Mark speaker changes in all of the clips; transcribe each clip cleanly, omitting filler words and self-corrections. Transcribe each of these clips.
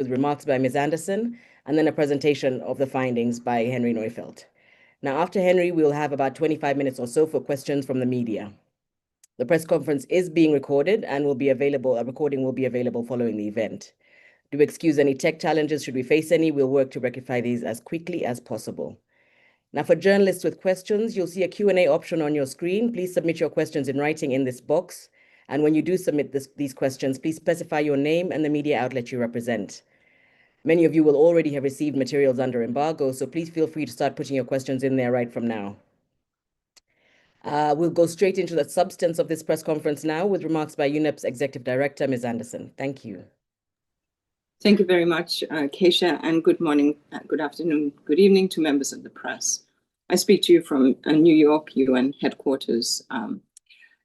Speaker 1: with remarks by Ms. Anderson, and then a presentation of the findings by Henry Neufeld. Now, after Henry, we'll have about 25 minutes or so for questions from the media. The press conference is being recorded and will be available. A recording will be available following the event. Do excuse any tech challenges should we face any. We'll work to rectify these as quickly as possible. Now, for journalists with questions, you'll see a Q&A option on your screen. Please submit your questions in writing in this box. And when you do submit these questions, please specify your name and the media outlet you represent. Many of you will already have received materials under embargo, so please feel free to start putting your questions in there right from now. We'll go straight into the substance of this press conference now with remarks by UNEP's Executive Director, Ms. Anderson. Thank you.
Speaker 2: Thank you very much, Keisha, and good morning, good afternoon, good evening to members of the press. I speak to you from New York, UN headquarters.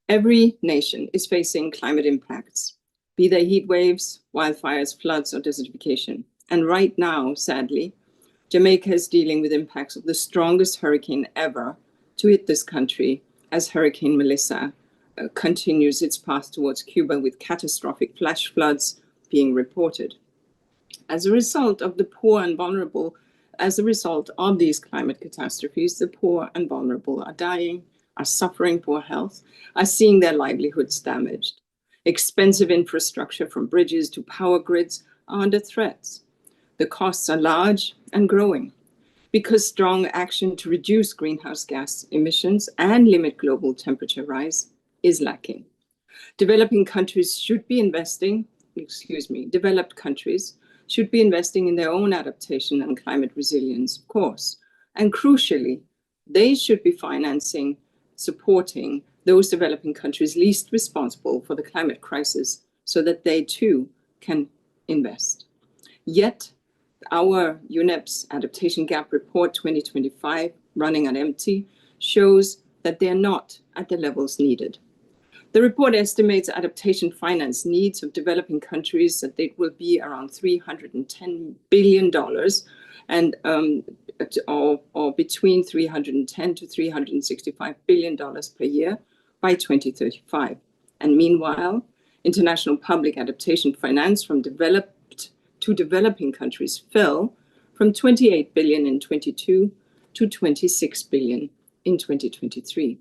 Speaker 2: Every nation is facing climate impacts, be they heat waves, wildfires, floods, or desertification. And right now, sadly, Jamaica is dealing with impacts of the strongest hurricane ever to hit this country as Hurricane Melissa continues its path towards Cuba with catastrophic flash floods being reported. As a result of these climate catastrophes, the poor and vulnerable are dying, are suffering poor health, are seeing their livelihoods damaged. Expensive infrastructure from bridges to power grids are under threats. The costs are large and growing because strong action to reduce greenhouse gas emissions and limit global temperature rise is lacking. Developed countries should be investing in their own adaptation and climate resilience, of course. And crucially, they should be supporting those developing countries least responsible for the climate crisis so that they too can invest. Yet, our UNEP's Adaptation Gap Report 2025, running on empty, shows that they are not at the levels needed. The report estimates adaptation finance needs of developing countries that they will be around $310 billion and or between $310 to $365 billion per year by 2035. And meanwhile, international public adaptation finance from developed to developing countries fell from $28 billion in 2022 to $26 billion in 2023.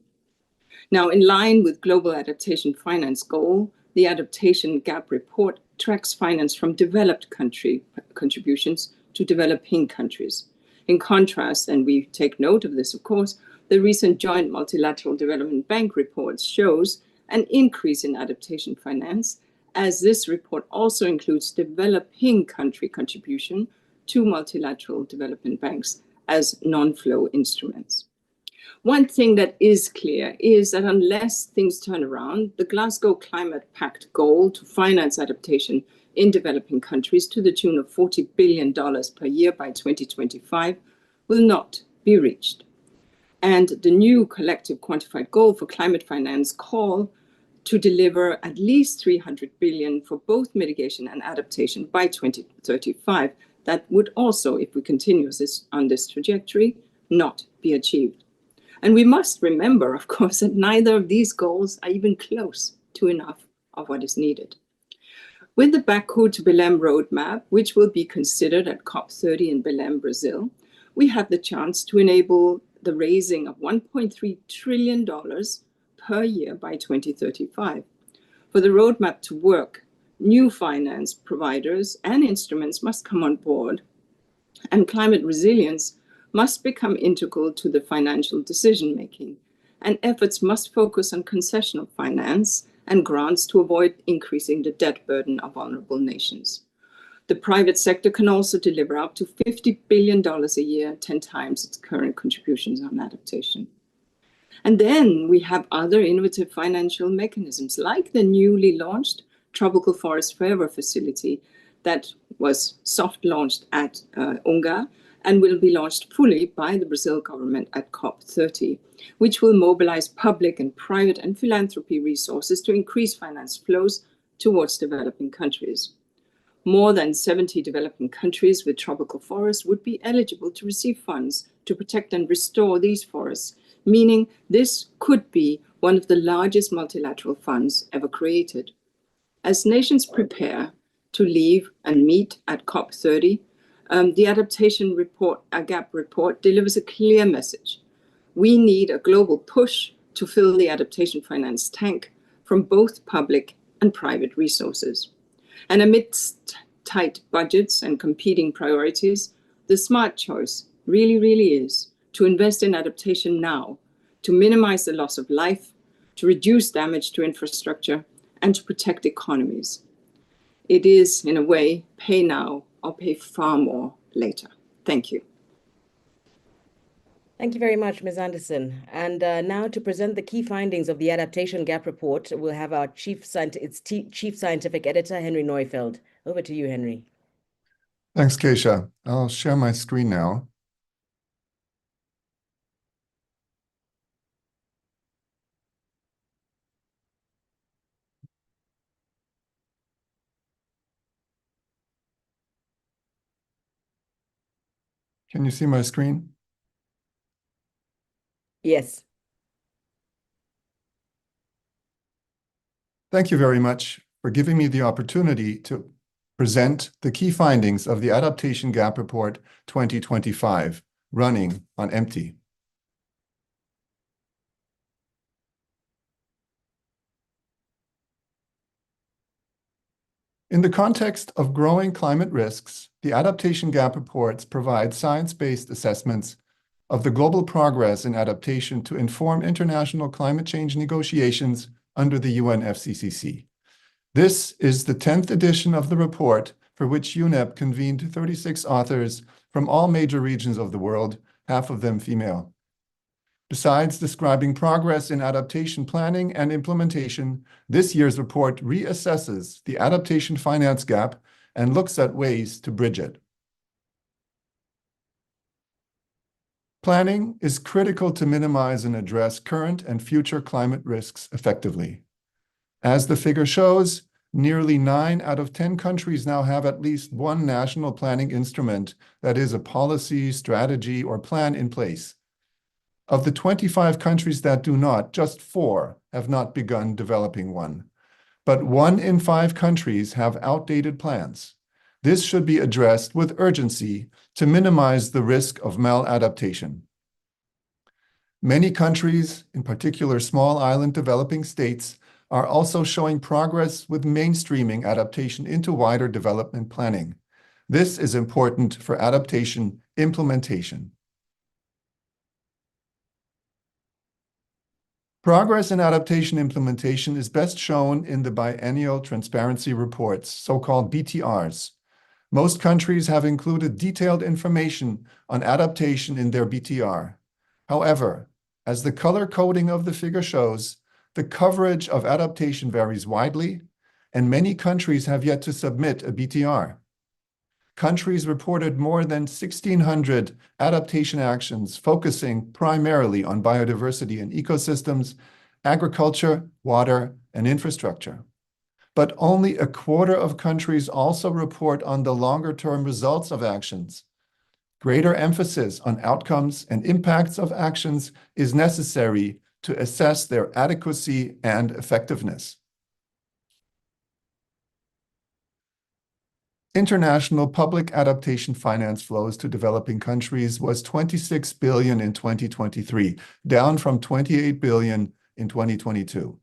Speaker 2: Now, in line with global adaptation finance goal, the Adaptation Gap Report tracks finance from developed country contributions to developing countries. In contrast, and we take note of this, of course, the recent Joint Multilateral Development Bank report shows an increase in adaptation finance, as this report also includes developing country contribution to multilateral development banks as non-flow instruments. One thing that is clear is that unless things turn around, the Glasgow Climate Pact goal to finance adaptation in developing countries to the tune of $40 billion per year by 2025 will not be reached. And the new collective quantified goal for climate finance call to deliver at least $300 billion for both mitigation and adaptation by 2035. That would also, if we continue on this trajectory, not be achieved. And we must remember, of course, that neither of these goals are even close to enough of what is needed. With the Baku to Belém roadmap, which will be considered at COP30 in Belém, Brazil, we have the chance to enable the raising of $1.3 trillion per year by 2035. For the roadmap to work, new finance providers and instruments must come on board, and climate resilience must become integral to the financial decision-making, and efforts must focus on concessional finance and grants to avoid increasing the debt burden of vulnerable nations. The private sector can also deliver up to $50 billion a year, 10 times its current contributions on adaptation. And then we have other innovative financial mechanisms, like the newly launched Tropical Forest Forever facility that was soft launched at UNGA and will be launched fully by the Brazil government at COP30, which will mobilize public and private and philanthropy resources to increase finance flows towards developing countries. More than 70 developing countries with tropical forests would be eligible to receive funds to protect and restore these forests, meaning this could be one of the largest multilateral funds ever created. As nations prepare to leave and meet at COP30. The Adaptation Gap Report delivers a clear message. We need a global push to fill the adaptation finance tank from both public and private resources. And amidst tight budgets and competing priorities, the smart choice really is to invest in adaptation now, to minimize the loss of life, to reduce damage to infrastructure, and to protect economies. It is, in a way, pay now or pay far more later. Thank you.
Speaker 1: Thank you very much, Ms. Anderson. And now to present the key findings of the Adaptation Gap Report, we'll have our Chief Scientific Editor, Henry Neufeld. Over to you, Henry.
Speaker 3: Thanks, Keisha. I'll share my screen now. Can you see my screen?
Speaker 1: Yes.
Speaker 3: Thank you very much for giving me the opportunity to present the key findings of the Adaptation Gap Report 2025, running on empty. In the context of growing climate risks, the Adaptation Gap Reports provide science-based assessments of the global progress in adaptation to inform international climate change negotiations under the UNFCCC. This is the 10th edition of the report, for which UNEP convened 36 authors from all major regions of the world, half of them female. Besides describing progress in adaptation planning and implementation, this year's report reassesses the adaptation finance gap and looks at ways to bridge it. Planning is critical to minimize and address current and future climate risks effectively. As the figure shows, nearly 9 out of 10 countries now have at least one national planning instrument, that is, a policy, strategy, or plan in place. Of the 25 countries that do not, just 4 have not begun developing one. But 1 in 5 countries have outdated plans. This should be addressed with urgency to minimize the risk of maladaptation. Many countries, in particular small island developing states, are also showing progress with mainstreaming adaptation into wider development planning. This is important for adaptation implementation. Progress in adaptation implementation is best shown in the biennial transparency reports, so-called BTRs. Most countries have included detailed information on adaptation in their BTR. However, as the color coding of the figure shows, the coverage of adaptation varies widely, and many countries have yet to submit a BTR. Countries reported more than 1,600 adaptation actions focusing primarily on biodiversity and ecosystems, agriculture, water, and infrastructure. But only a quarter of countries also report on the longer-term results of actions. Greater emphasis on outcomes and impacts of actions is necessary to assess their adequacy and effectiveness. International public adaptation finance flows to developing countries was 26 billion in 2023, down from 28 billion in 2022.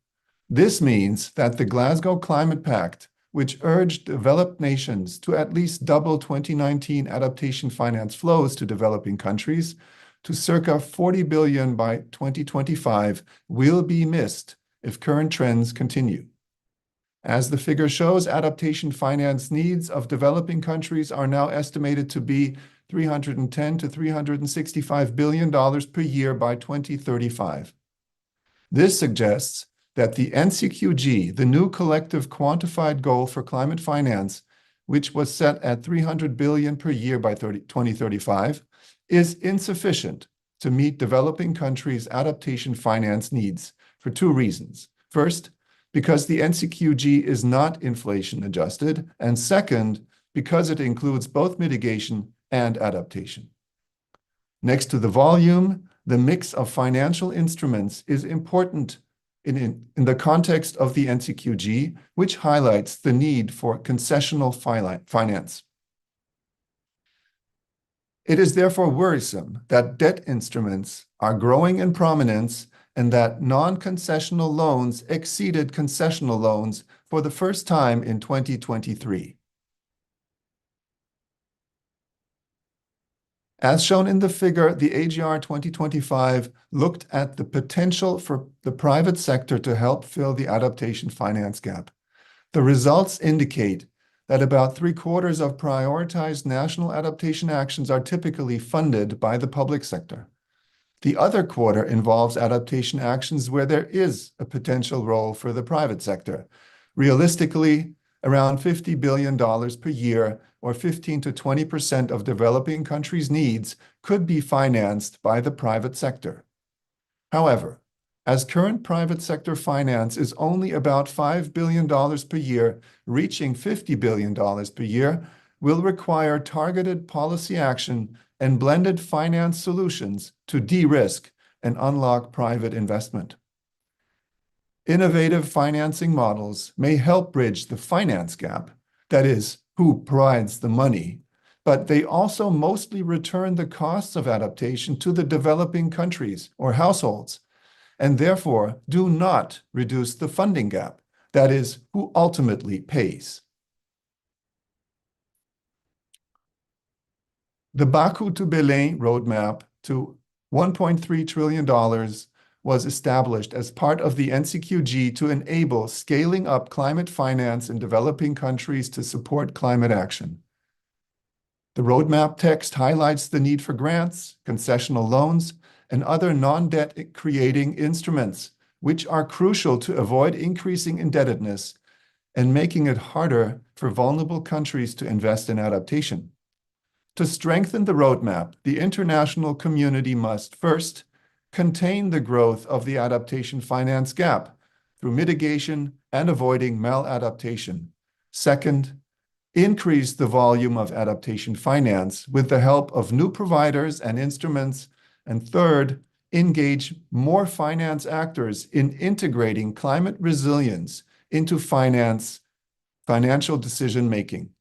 Speaker 3: This means that the Glasgow Climate Pact, which urged developed nations to at least double 2019 adaptation finance flows to developing countries to circa 40 billion by 2025, will be missed if current trends continue. As the figure shows, adaptation finance needs of developing countries are now estimated to be $310 to $365 billion per year by 2035. This suggests that the NCQG, the new collective quantified goal for climate finance, which was set at $300 billion per year by 2035, is insufficient to meet developing countries' adaptation finance needs for 2 reasons. First, because the NCQG is not inflation adjusted, and second, because it includes both mitigation and adaptation. Next to the volume, the mix of financial instruments is important in the context of the NCQG, which highlights the need for concessional finance. It is therefore worrisome that debt instruments are growing in prominence and that non-concessional loans exceeded concessional loans for the first time in 2023. As shown in the figure, the AGR 2025 looked at the potential for the private sector to help fill the adaptation finance gap. The results indicate that about 3/4 of prioritized national adaptation actions are typically funded by the public sector. The other quarter involves adaptation actions where there is a potential role for the private sector. Realistically, around $50 billion per year, or 15 to 20% of developing countries' needs, could be financed by the private sector. However, as current private sector finance is only about $5 billion per year, reaching $50 billion per year will require targeted policy action and blended finance solutions to de-risk and unlock private investment. Innovative financing models may help bridge the finance gap, that is, who provides the money, but they also mostly return the costs of adaptation to the developing countries or households, and therefore do not reduce the funding gap, that is, who ultimately pays. The Baku to Belém roadmap to $1.3 trillion was established as part of the NCQG to enable scaling up climate finance in developing countries to support climate action. The roadmap text highlights the need for grants, concessional loans, and other non-debt creating instruments, which are crucial to avoid increasing indebtedness and making it harder for vulnerable countries to invest in adaptation. To strengthen the roadmap, the international community must first contain the growth of the adaptation finance gap through mitigation and avoiding maladaptation. Second, increase the volume of adaptation finance with the help of new providers and instruments. And third, engage more finance actors in integrating climate resilience into financial decision-making.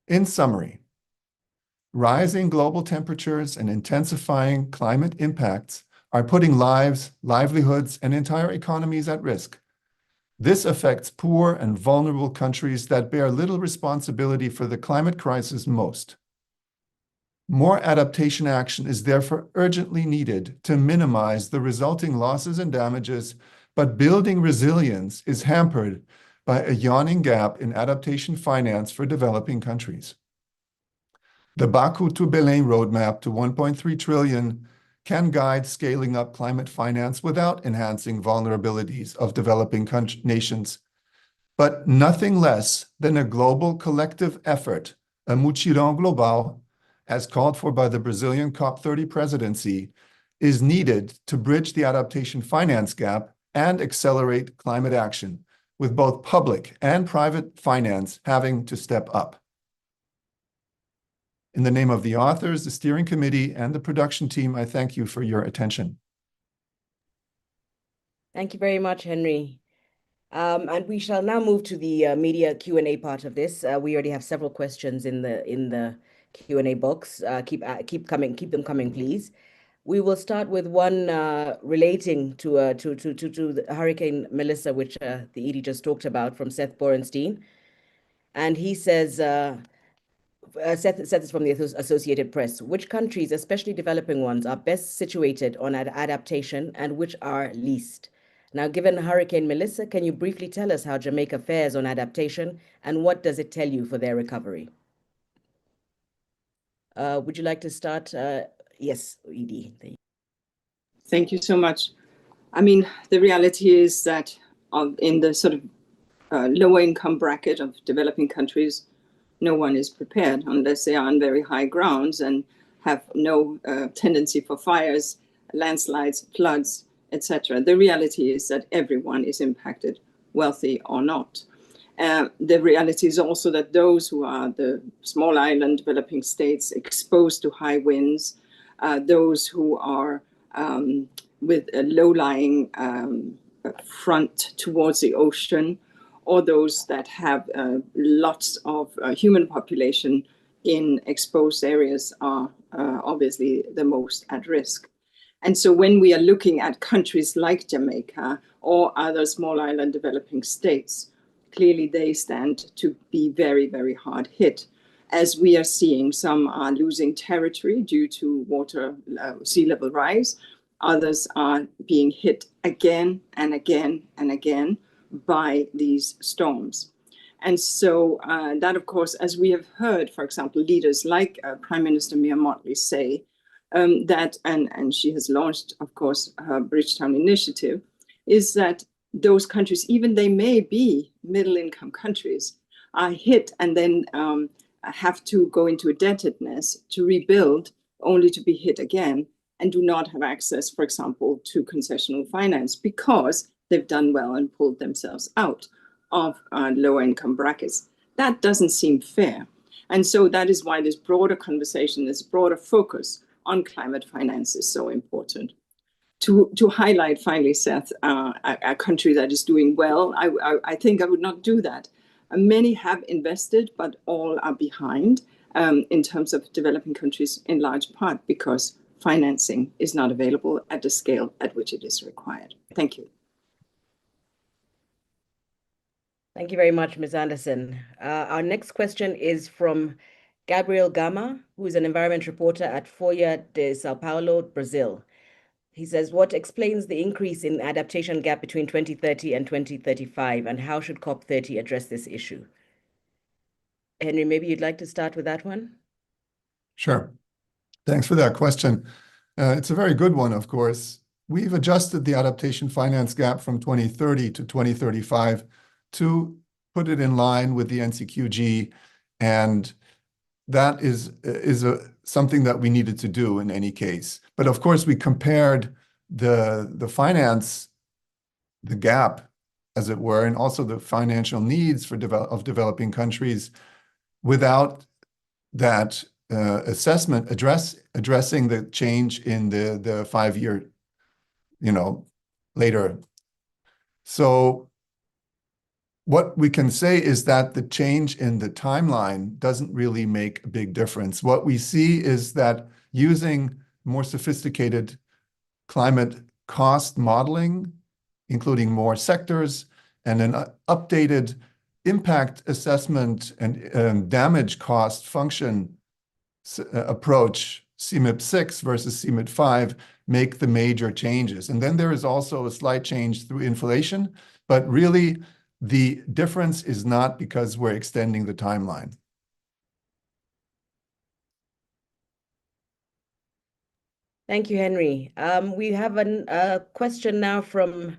Speaker 3: In summary, rising global temperatures and intensifying climate impacts are putting lives, livelihoods, and entire economies at risk. This affects poor and vulnerable countries that bear little responsibility for the climate crisis most. More adaptation action is therefore urgently needed to minimize the resulting losses and damages, but building resilience is hampered by a yawning gap in adaptation finance for developing countries. The Baku to Belém roadmap to 1.3 trillion can guide scaling up climate finance without enhancing vulnerabilities of developing nations, but nothing less than a global collective effort, a mutirão global, as called for by the Brazilian COP30 presidency, is needed to bridge the adaptation finance gap and accelerate climate action, with both public and private finance having to step up. In the name of the authors, the steering committee, and the production team, I thank you for your attention.
Speaker 1: Thank you very much, Henry. And we shall now move to the media Q&A part of this. We already have several questions in the Q&A box. Keep them coming, please. We will start with one relating to the Hurricane Melissa, which the Edie just talked about, from Seth Borenstein. And he says, Seth is from the Associated Press. Which countries, especially developing ones, are best situated on adaptation and which are least? Now, given Hurricane Melissa, can you briefly tell us how Jamaica fares on adaptation and what does it tell you for their recovery? Would you like to start? Yes, Edie.
Speaker 2: Thank you so much. I mean, the reality is that in the sort of lower income bracket of developing countries, no one is prepared unless they are on very high grounds and have no tendency for fires, landslides, floods, etc. The reality is that everyone is impacted, wealthy or not. The reality is also that those who are the small island developing states exposed to high winds, those who are with a low-lying front towards the ocean, or those that have lots of human population in exposed areas are obviously the most at risk. And so when we are looking at countries like Jamaica or other small island developing states, clearly they stand to be very, very hard hit. As we are seeing, some are losing territory due to sea level rise. Others are being hit again and again and again by these storms. And so that, of course, as we have heard, for example, leaders like Prime Minister Mia Mottley say, that, and she has launched, of course, her Bridgetown initiative, is that those countries, even they may be middle-income countries, are hit and then have to go into indebtedness to rebuild, only to be hit again, and do not have access, for example, to concessional finance because they've done well and pulled themselves out of lower income brackets. That doesn't seem fair. And so that is why this broader conversation, this broader focus on climate finance is so important. To highlight finally, Seth, a country that is doing well, I think I would not do that. Many have invested, but all are behind in terms of developing countries in large part because financing is not available at the scale at which it is required. Thank you.
Speaker 1: Thank you very much, Ms. Anderson. Our next question is from Gabriel Gama, who is an environment reporter at Folha de Sao Paulo, Brazil. He says, what explains the increase in adaptation gap between 2030 and 2035, and how should COP30 address this issue? Henry, maybe you'd like to start with that one?
Speaker 3: Sure. Thanks for that question. It's a very good one, of course. We've adjusted the adaptation finance gap from 2030 to 2035 to put it in line with the NCQG, and that is something that we needed to do in any case. But of course, we compared the finance, the gap, as it were, and also the financial needs of developing countries without that assessment addressing the change in the 5-year, later. So what we can say is that the change in the timeline doesn't really make a big difference. What we see is that using more sophisticated climate cost modeling, including more sectors, and an updated impact assessment and damage cost function approach, CMIP 6 versus CMIP 5, make the major changes. And then there is also a slight change through inflation, but really the difference is not because we're extending the timeline.
Speaker 1: Thank you, Henry. We have a question now from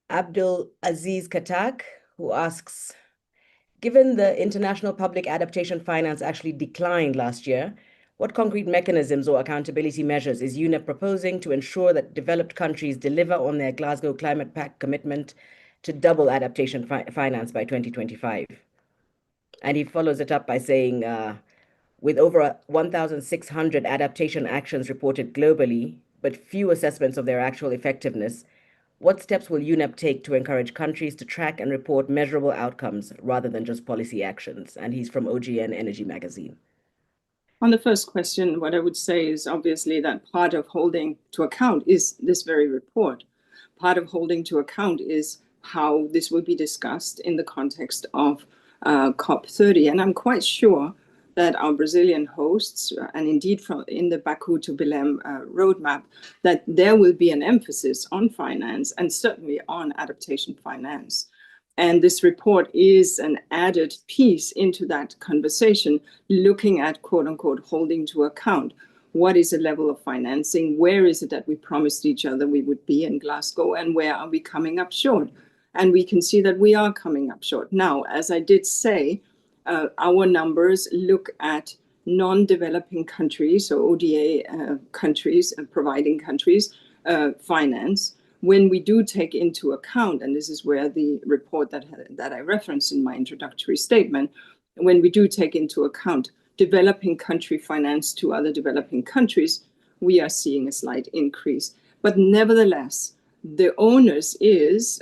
Speaker 1: Abdul Aziz Katak, who asks, given the international public adaptation finance actually declined last year, what concrete mechanisms or accountability measures is UNEP proposing to ensure that developed countries deliver on their Glasgow Climate Pact commitment to double adaptation finance by 2025? And he follows it up by saying, with over 1,600 adaptation actions reported globally, but few assessments of their actual effectiveness, what steps will UNEP take to encourage countries to track and report measurable outcomes rather than just policy actions? And he's from OGN Energy Magazine.
Speaker 2: On the first question, what I would say is obviously that part of holding to account is this very report. Part of holding to account is how this will be discussed in the context of COP30. And I'm quite sure that our Brazilian hosts, and indeed in the Baku to Belém roadmap, that there will be an emphasis on finance and certainly on adaptation finance. And this report is an added piece into that conversation, looking at, quote unquote, holding to account. What is the level of financing? Where is it that we promised each other we would be in Glasgow? And where are we coming up short? And we can see that we are coming up short. Now, as I did say, our numbers look at non-developing countries, so ODA countries, providing countries, finance. When we do take into account, and this is where the report that I referenced in my introductory statement, when we do take into account developing country finance to other developing countries, we are seeing a slight increase. But nevertheless, the onus is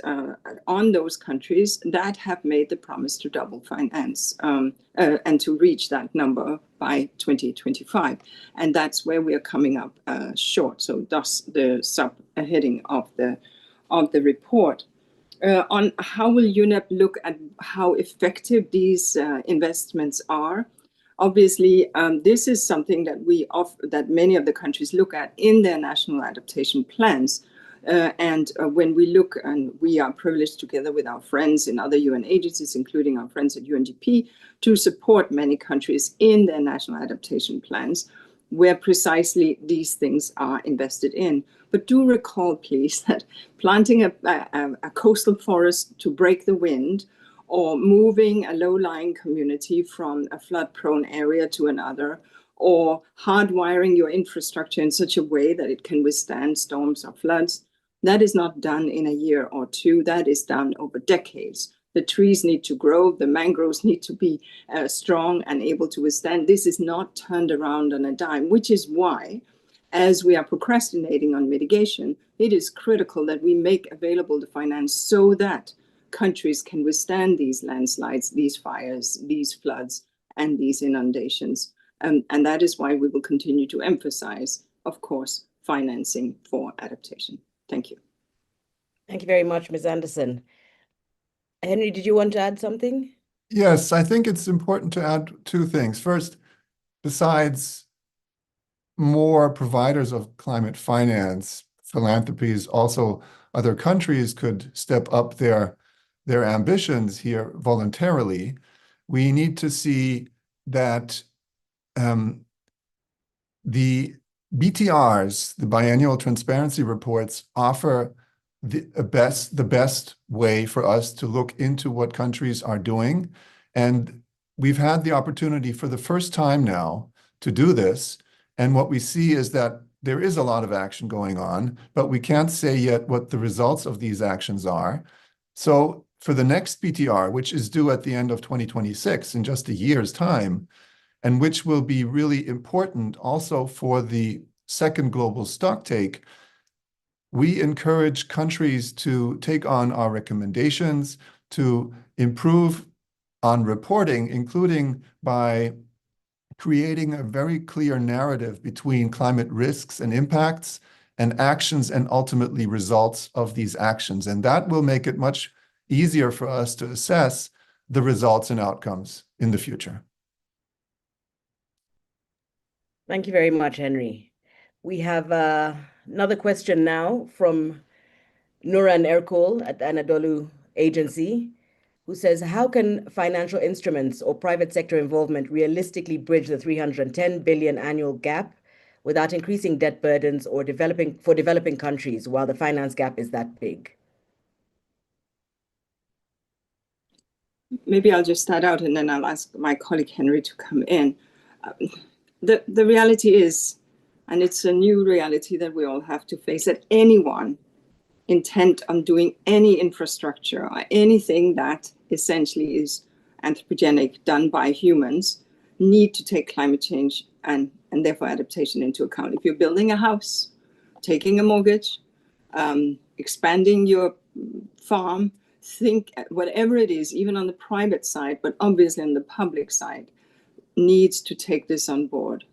Speaker 2: on those countries that have made the promise to double finance and to reach that number by 2025. And that's where we are coming up short. So thus the subheading of the report. On how will UNEP look at how effective these investments are? Obviously, this is something that many of the countries look at in their national adaptation plans. When we look, and we are privileged together with our friends in other UN agencies, including our friends at UNDP, to support many countries in their national adaptation plans, where precisely these things are invested in. But do recall, please, that planting a coastal forest to break the wind, or moving a low-lying community from a flood-prone area to another, or hardwiring your infrastructure in such a way that it can withstand storms or floods, that is not done in a year or two. That is done over decades. The trees need to grow, the mangroves need to be strong and able to withstand. This is not turned around on a dime, which is why, as we are procrastinating on mitigation, it is critical that we make available the finance so that countries can withstand these landslides, these fires, these floods, and these inundations. And that is why we will continue to emphasize, of course, financing for adaptation. Thank you.
Speaker 1: Thank you very much, Ms. Anderson. Henry, did you want to add something?
Speaker 3: Yes, I think it's important to add two things. First, besides more providers of climate finance, philanthropies, also other countries could step up their ambitions here voluntarily. We need to see that the BTRs, the biannual transparency reports, offer the best way for us to look into what countries are doing. And we've had the opportunity for the first time now to do this. And what we see is that there is a lot of action going on, but we can't say yet what the results of these actions are. So for the next BTR, which is due at the end of 2026, in just a year's time, and which will be really important also for the second global stocktake, we encourage countries to take on our recommendations, to improve on reporting, including by creating a very clear narrative between climate risks and impacts and actions and ultimately results of these actions. And that will make it much easier for us to assess the results and outcomes in the future.
Speaker 1: Thank you very much, Henry. We have another question now from Nuran Erkol at the Anadolu Agency, who says, how can financial instruments or private sector involvement realistically bridge the 310 billion annual gap without increasing debt burdens or developing countries while the finance gap is that big?
Speaker 2: Maybe I'll just start out and then I'll ask my colleague Henry to come in. The reality is, and it's a new reality that we all have to face, that anyone intent on doing any infrastructure or anything that essentially is anthropogenic, done by humans, need to take climate change and therefore adaptation into account. If you're building a house, taking a mortgage, expanding your farm, think whatever it is, even on the private side, but obviously on the public side, needs to take this on board.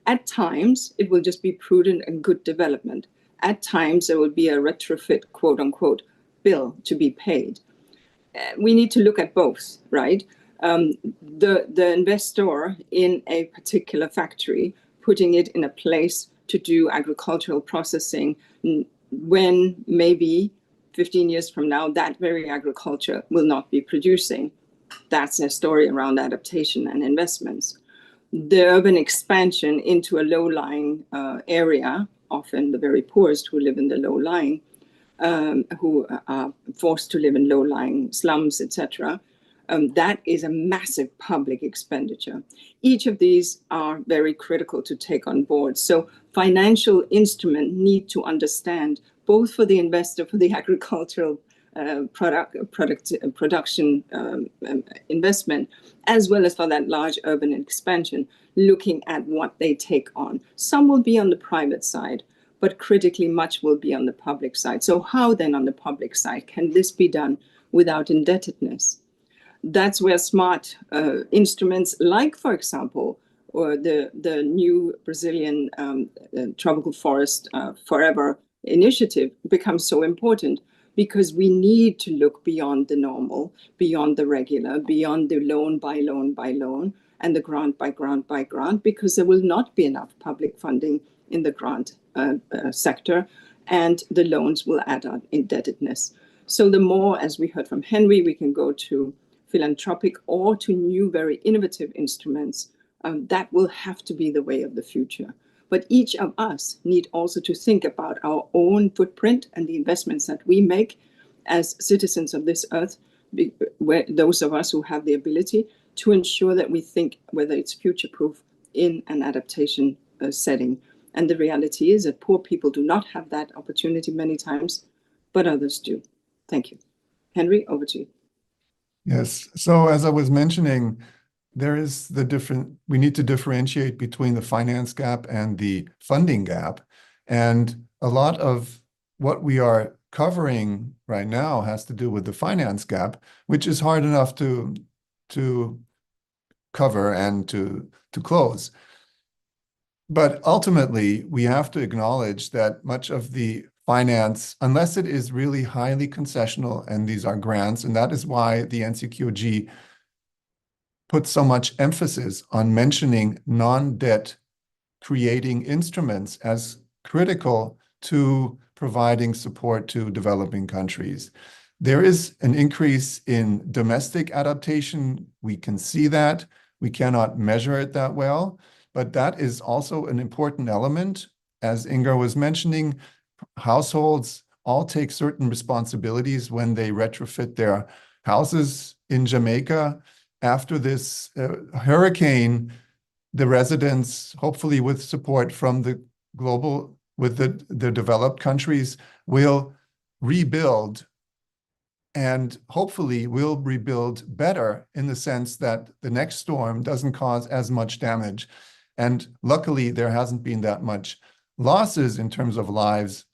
Speaker 2: At times, it will just be prudent and good development. At times, there will be a retrofit, quote unquote, bill to be paid. We need to look at both, right? The investor in a particular factory, putting it in a place to do agricultural processing, when maybe 15 years from now, that very agriculture will not be producing. That's a story around adaptation and investments. The urban expansion into a low-lying area, often the very poorest who live in the low-lying, who are forced to live in low-lying slums, etc., that is a massive public expenditure. Each of these are very critical to take on board. So financial instruments need to understand, both for the investor, for the agricultural production investment, as well as for that large urban expansion, looking at what they take on. Some will be on the private side, but critically much will be on the public side. So how then on the public side can this be done without indebtedness? That's where smart instruments like, for example, or the new Brazilian Tropical Forest Forever initiative becomes so important, because we need to look beyond the normal, beyond the regular, beyond the loan by loan by loan, and the grant by grant by grant, because there will not be enough public funding in the grant sector, and the loans will add on indebtedness. So the more, as we heard from Henry, we can go to philanthropic or to new, very innovative instruments, that will have to be the way of the future. But each of us need also to think about our own footprint and the investments that we make as citizens of this earth, where those of us who have the ability to ensure that we think whether it's future-proof in an adaptation setting. And the reality is that poor people do not have that opportunity many times, but others do. Thank you. Henry, over to you.
Speaker 3: Yes. So as I was mentioning, we need to differentiate between the finance gap and the funding gap. And a lot of what we are covering right now has to do with the finance gap, which is hard enough to cover and to close. But ultimately, we have to acknowledge that much of the finance, unless it is really highly concessional, and these are grants, and that is why the NCQG puts so much emphasis on mentioning non-debt creating instruments as critical to providing support to developing countries. There is an increase in domestic adaptation. We can see that. We cannot measure it that well, but that is also an important element. As Inger was mentioning, households all take certain responsibilities when they retrofit their houses in Jamaica. After this hurricane, the residents, hopefully with support from the the developed countries, will rebuild, and hopefully will rebuild better in the sense that the next storm doesn't cause as much damage. And luckily, there hasn't been that much losses in terms of lives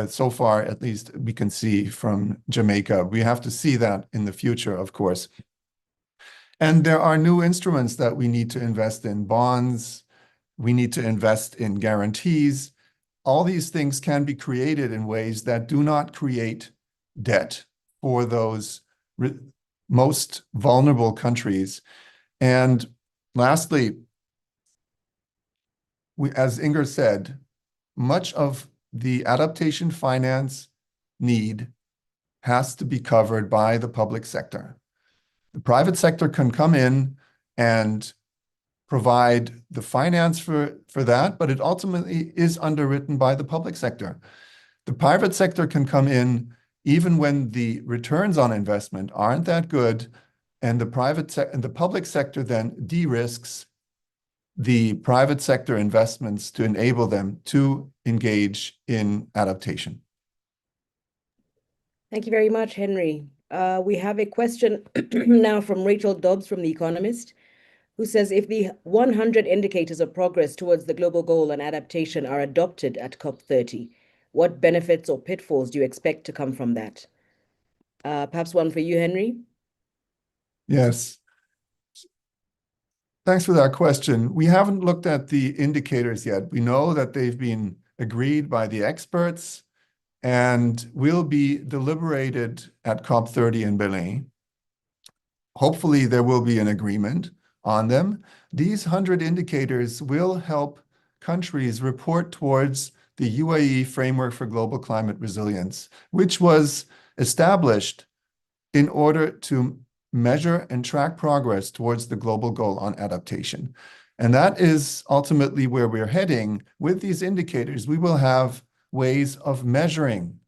Speaker 3: so far, at least we can see from Jamaica. We have to see that in the future, of course. And there are new instruments that we need to invest in, bonds, we need to invest in guarantees. All these things can be created in ways that do not create debt for those most vulnerable countries. And lastly, as Inger said, much of the adaptation finance need has to be covered by the public sector. The private sector can come in and provide the finance for that, but it ultimately is underwritten by the public sector. The private sector can come in even when the returns on investment aren't that good, and the public sector then de-risks the private sector investments to enable them to engage in adaptation.
Speaker 1: Thank you very much, Henry. We have a question now from Rachel Dobbs from The Economist, who says, if the 100 indicators of progress towards the global goal on adaptation are adopted at COP30, what benefits or pitfalls do you expect to come from that? Perhaps one for you, Henry?
Speaker 3: Yes. Thanks for that question. We haven't looked at the indicators yet. We know that they've been agreed by the experts and will be deliberated at COP30 in Berlin. Hopefully, there will be an agreement on them. These 100 indicators will help countries report towards the UAE Framework for Global Climate Resilience, which was established in order to measure and track progress towards the global goal on adaptation. And that is ultimately where we're heading. With these indicators, we will have ways of measuring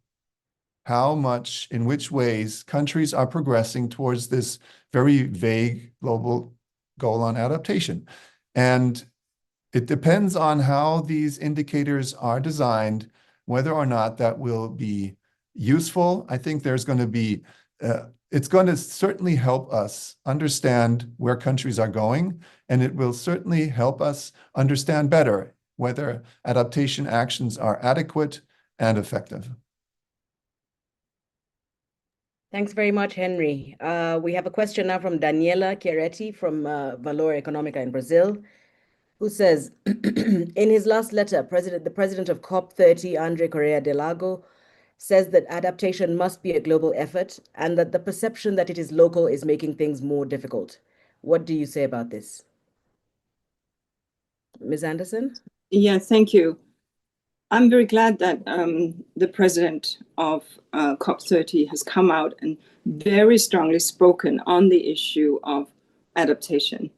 Speaker 3: how much, in which ways countries are progressing towards this very vague global goal on adaptation. And it depends on how these indicators are designed, whether or not that will be useful. I think there's going to be, it's going to certainly help us understand where countries are going, and it will certainly help us understand better whether adaptation actions are adequate and effective.
Speaker 1: Thanks very much, Henry. We have a question now from Daniela Chiaretti from Valor Econômica in Brazil, who says, in his last letter, the president of COP30, Andre Correa de Lago, says that adaptation must be a global effort and that the perception that it is local is making things more difficult. What do you say about this? Ms. Anderson?
Speaker 2: Yeah, thank you. I'm very glad that the president of COP30 has come out and very strongly spoken on the issue of adaptation.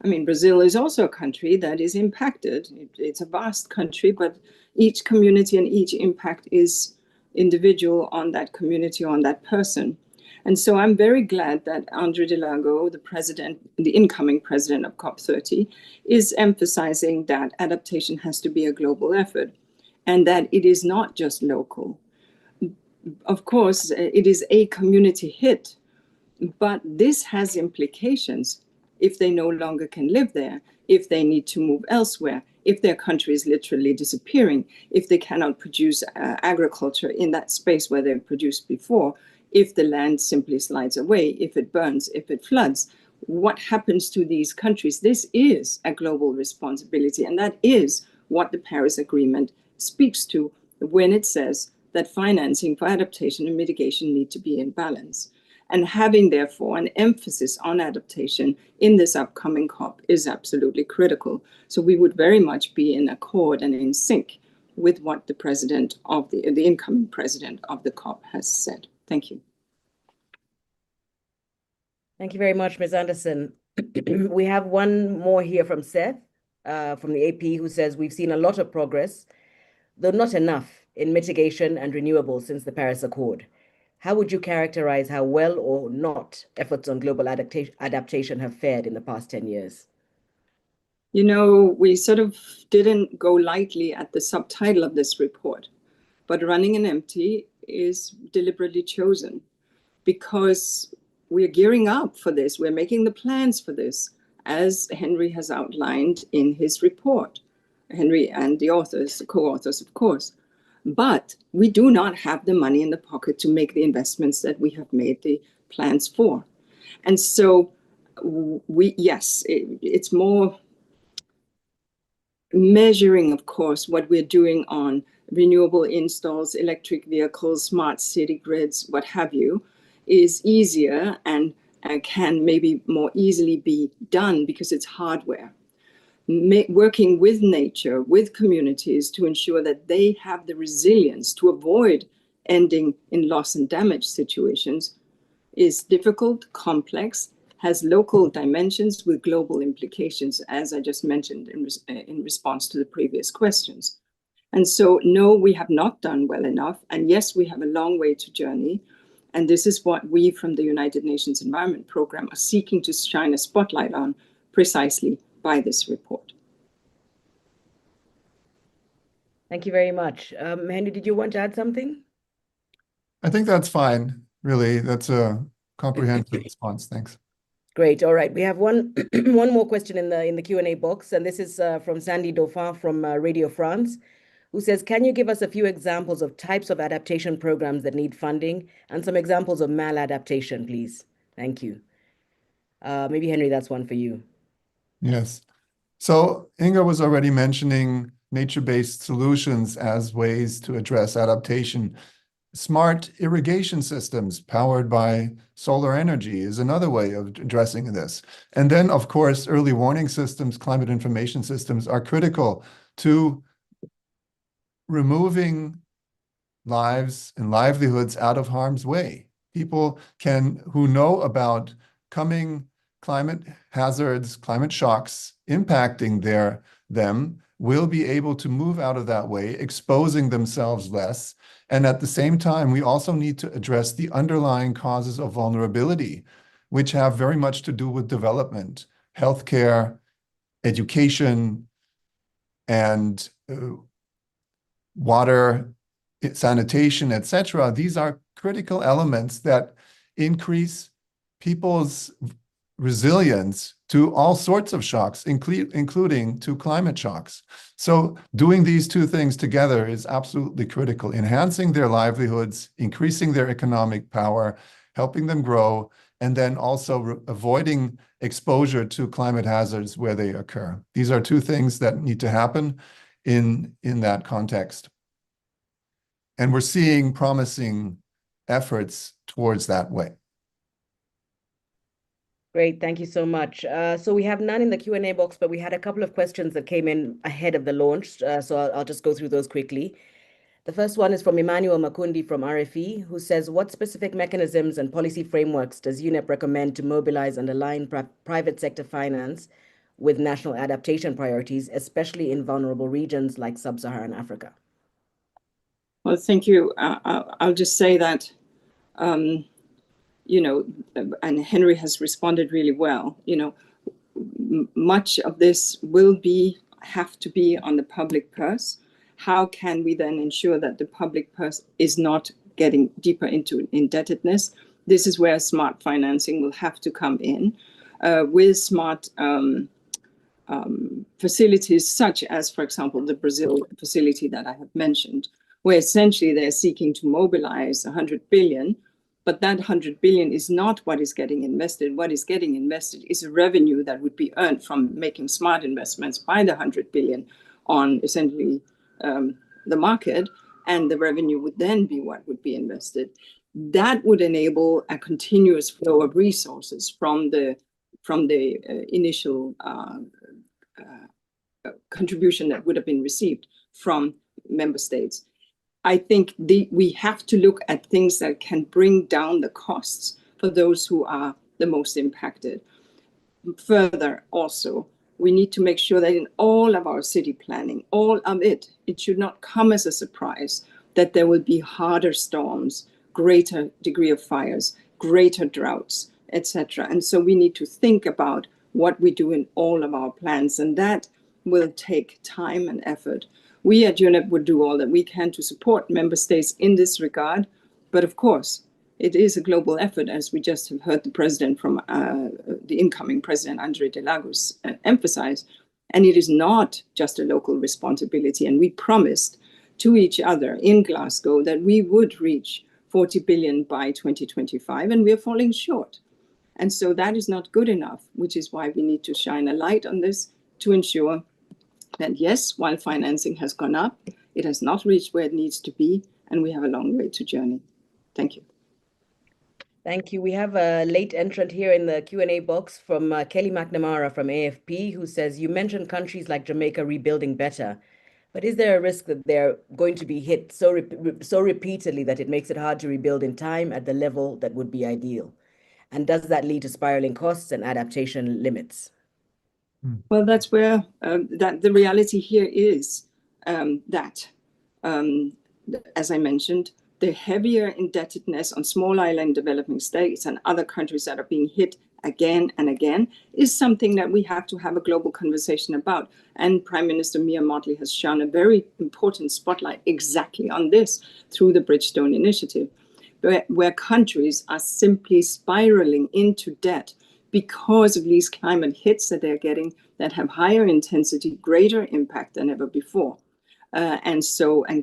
Speaker 2: I mean, Brazil is also a country that is impacted. It's a vast country, but each community and each impact is individual on that community, on that person. And so I'm very glad that Andre de Lago, the president, the incoming president of COP30, is emphasizing that adaptation has to be a global effort and that it is not just local. Of course, it is a community hit, but this has implications if they no longer can live there, if they need to move elsewhere, if their country is literally disappearing, if they cannot produce agriculture in that space where they've produced before, if the land simply slides away, if it burns, if it floods. What happens to these countries? This is a global responsibility, and that is what the Paris Agreement speaks to when it says that financing for adaptation and mitigation need to be in balance. And having, therefore, an emphasis on adaptation in this upcoming COP is absolutely critical. So we would very much be in accord and in sync with what the president of the incoming president of the COP has said. Thank you.
Speaker 1: Thank you very much, Ms. Anderson. We have one more here from Seth, from the AP, who says, we've seen a lot of progress, though not enough, in mitigation and renewables since the Paris Accord. How would you characterize how well or not efforts on global adaptation have fared in the past 10 years?
Speaker 2: You know, we sort of didn't go lightly at the subtitle of this report, but running an empty is deliberately chosen because we're gearing up for this. We're making the plans for this, as Henry has outlined in his report. Henry and the authors, the co-authors, of course. But we do not have the money in the pocket to make the investments that we have made the plans for. And so it's more measuring, of course, what we're doing on renewable installs, electric vehicles, smart city grids, what have you, is easier and can maybe more easily be done because it's hardware. Working with nature, with communities to ensure that they have the resilience to avoid ending in loss and damage situations is difficult, complex, has local dimensions with global implications, as I just mentioned in response to the previous questions. And so, no, we have not done well enough. And yes, we have a long way to journey. And this is what we from the United Nations Environment Programme are seeking to shine a spotlight on precisely by this report.
Speaker 1: Thank you very much. Henry, did you want to add something?
Speaker 3: I think that's fine, really. That's a comprehensive response. Thanks.
Speaker 1: Great. All right. We have one one more question in the Q&A box, and this is from Sandy Dauphin from Radio France, who says, can you give us a few examples of types of adaptation programs that need funding and some examples of maladaptation, please? Thank you. Maybe, Henry, that's one for you.
Speaker 3: Yes. So Inga was already mentioning nature-based solutions as ways to address adaptation. Smart irrigation systems powered by solar energy is another way of addressing this. And then, of course, early warning systems, climate information systems are critical to removing lives and livelihoods out of harm's way. People who know about coming climate hazards, climate shocks impacting them will be able to move out of that way, exposing themselves less. And at the same time, we also need to address the underlying causes of vulnerability, which have very much to do with development, healthcare, education, and water, sanitation, etc. These are critical elements that increase people's resilience to all sorts of shocks, including to climate shocks. So doing these two things together is absolutely critical, enhancing their livelihoods, increasing their economic power, helping them grow, and then also avoiding exposure to climate hazards where they occur. These are two things that need to happen in that context. And we're seeing promising efforts towards that way.
Speaker 1: Great, thank you so much. So we have none in the Q&A box, but we had a couple of questions that came in ahead of the launch. So I'll just go through those quickly. The first one is from Emmanuel Makundi from RFE, who says, what specific mechanisms and policy frameworks does UNEP recommend to mobilize and align private sector finance with national adaptation priorities, especially in vulnerable regions like sub-Saharan Africa?
Speaker 2: Well, thank you. I'll just say that, you know, and Henry has responded really well, you know, much of this will have to be on the public purse. How can we then ensure that the public purse is not getting deeper into indebtedness? This is where smart financing will have to come in with smart facilities such as, for example, the Brazil facility that I have mentioned, where essentially they're seeking to mobilize 100 billion, but that 100 billion is not what is getting invested. What is getting invested is a revenue that would be earned from making smart investments by the 100 billion on essentially the market, and the revenue would then be what would be invested. That would enable a continuous flow of resources from the initial contribution that would have been received from member states. I think we have to look at things that can bring down the costs for those who are the most impacted. Further, also, we need to make sure that in all of our city planning, all of it should not come as a surprise that there will be harder storms, greater degree of fires, greater droughts, etc. And so we need to think about what we do in all of our plans, and that will take time and effort. We at UNEP would do all that we can to support member states in this regard, but of course, it is a global effort, as we just have heard the president from the incoming president, Andre de Lagos, emphasize, and it is not just a local responsibility. And we promised to each other in Glasgow that we would reach 40 billion by 2025, and we are falling short. And so that is not good enough, which is why we need to shine a light on this to ensure that, yes, while financing has gone up, it has not reached where it needs to be, and we have a long way to journey. Thank you.
Speaker 1: Thank you. We have a late entrant here in the Q&A box from Kelly McNamara from AFP, who says, you mentioned countries like Jamaica rebuilding better, but is there a risk that they're going to be hit so repeatedly that it makes it hard to rebuild in time at the level that would be ideal? And does that lead to spiraling costs and adaptation limits?
Speaker 2: Well, that's where the reality here is that, as I mentioned, the heavier indebtedness on small island developing states and other countries that are being hit again and again is something that we have to have a global conversation about. And Prime Minister Mia Mottley has shone a very important spotlight exactly on this through the Bridgestone Initiative, where countries are simply spiraling into debt because of these climate hits that they're getting that have higher intensity, greater impact than ever before. And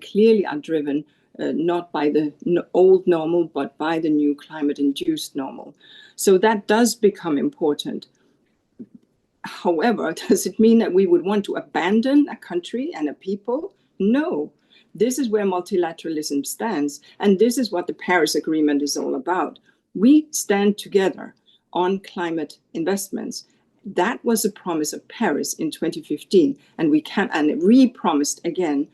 Speaker 2: clearly are driven not by the old normal, but by the new climate-induced normal. So that does become important. However, does it mean that we would want to abandon a country and a people? No. This is where multilateralism stands, and this is what the Paris Agreement is all about. We stand together on climate investments. That was a promise of Paris in 2015, and we re-promised again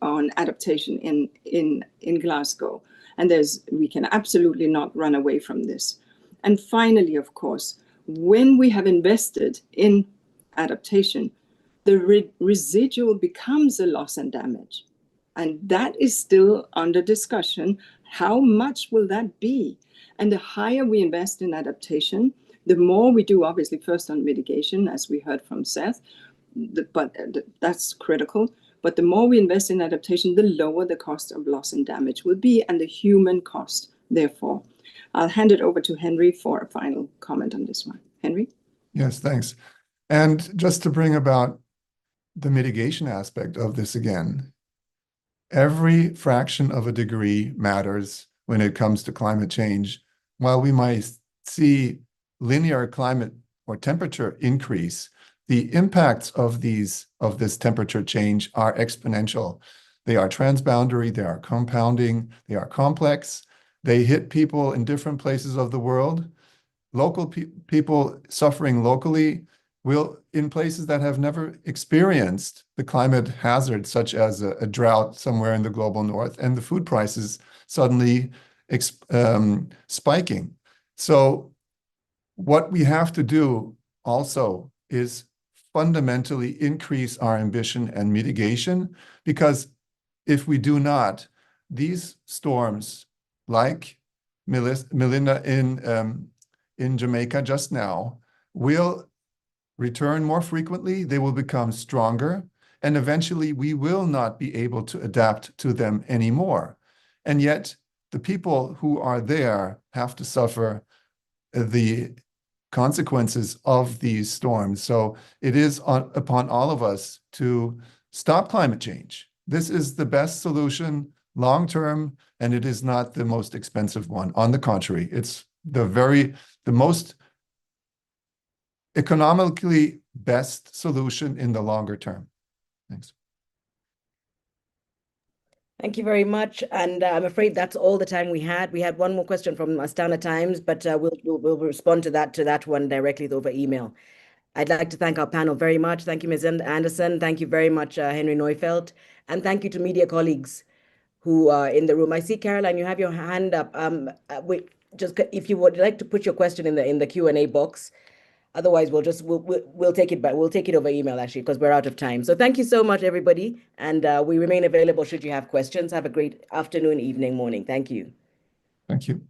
Speaker 2: on adaptation in Glasgow. And we can absolutely not run away from this. And finally, of course, when we have invested in adaptation, the residual becomes a loss and damage. And that is still under discussion. How much will that be? And the higher we invest in adaptation, the more we do, obviously, first on mitigation, as we heard from Seth, but that's critical. But the more we invest in adaptation, the lower the cost of loss and damage will be, and the human cost, therefore. I'll hand it over to Henry for a final comment on this one. Henry?
Speaker 3: Yes, thanks. And just to bring about the mitigation aspect of this again, every fraction of a degree matters when it comes to climate change. While we might see linear climate or temperature increase, the impacts of this temperature change are exponential. They are transboundary, they are compounding, they are complex. They hit people in different places of the world. Local people suffering locally will, in places that have never experienced the climate hazard, such as a drought somewhere in the global north, and the food prices suddenly spiking. So what we have to do also is fundamentally increase our ambition and mitigation, because if we do not, these storms, like Melinda in Jamaica just now, will return more frequently, they will become stronger, and eventually we will not be able to adapt to them anymore. And yet the people who are there have to suffer the consequences of these storms. So it is upon all of us to stop climate change. This is the best solution long-term, and it is not the most expensive one. On the contrary, it's the most economically best solution in the longer term. Thanks.
Speaker 1: Thank you very much. And I'm afraid that's all the time we had. We had one more question from Astana Times, but we'll respond to that one directly over email. I'd like to thank our panel very much. Thank you, Ms. Anderson. Thank you very much, Henry Neufeld. And thank you to media colleagues who are in the room. I see, Caroline, you have your hand up. If you would like to put your question in the Q&A box. Otherwise, we'll take it back. We'll take it over email, actually, because we're out of time. So thank you so much, everybody. And we remain available should you have questions. Have a great afternoon, evening, morning. Thank you.
Speaker 3: Thank you.